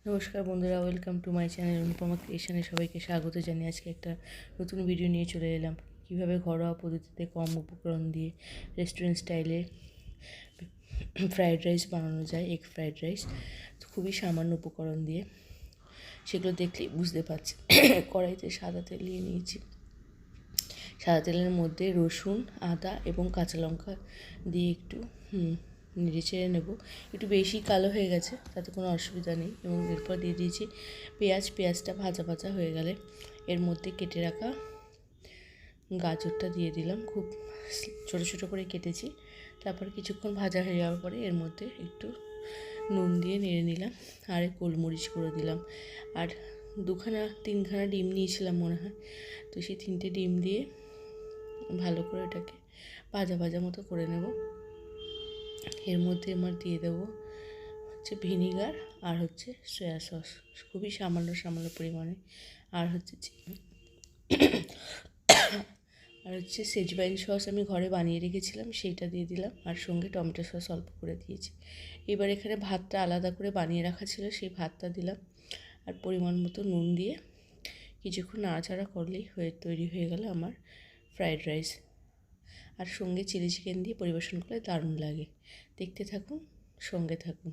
নমস্কার বন্ধুরা, welcome to my channel Anupama ক্রিয়েশনে সবাইকে স্বাগত জানিয়ে আজকে একটা নতুন ভিডিও নিয়ে চলে এলাম। কীভাবে ঘরোয়া পদ্ধতিতে কম উপকরণ দিয়ে রেস্টুরেন্ট স্টাইলে ফ্রায়েড রাইস বানানো যায়, এগ ফ্রায়েড রাইস। খুবই সামান্য উপকরণ দিয়ে, সেগুলো দেখলেই বুঝতে পারছি। কড়াইতে সাদা তেল নিয়ে নিয়েছি। সাদা তেলের মধ্যে রসুন, আদা এবং কাঁচা লঙ্কা দিয়ে একটু নেড়ে চেড়ে নেব। একটু বেশি কালো হয়ে গেছে, তাতে কোনো অসুবিধা নেই। এবং এরপর দিয়ে দিয়েছি পেঁয়াজটা ভাজা ভাজা হয়ে গেলে এর মধ্যে কেটে রাখা গাজরটা দিয়ে দিলাম। খুব ছোটো ছোটো করে কেটেছি। তারপর কিছুক্ষণ ভাজা হয়ে যাওয়ার পরে এর মধ্যে একটু নুন দিয়ে নেড়ে নিলাম, আর গোলমরিচ করে দিলাম। আর তিনখানা ডিম নিয়েছিলাম মনে হয়, তো সেই 3টে ডিম দিয়ে ভালো করে এটাকে ভাজা ভাজা মতো করে নেব। এর মধ্যে আমার দিয়ে দেবো ভিনিগার আর সয়া সস, খুবই সামান্য পরিমাণে। আর শেজওয়ান সস আমি ঘরে বানিয়ে রেখেছিলাম, সেইটা দিয়ে দিলাম। আর সঙ্গে টমেটো সস অল্প করে দিয়েছি। এবার এখানে ভাতটা আলাদা করে বানিয়ে রাখা ছিল, সেই ভাতটা দিলাম। আর পরিমাণ মতো নুন দিয়ে কিছুক্ষণ নাড়াচাড়া করলেই তৈরি হয়ে গেল আমার ফ্রায়েড রাইস। আর সঙ্গে চিলি চিকেন দিয়ে পরিবেশন করলে দারুণ লাগে। দেখতে থাকুন, সঙ্গে থাকুন।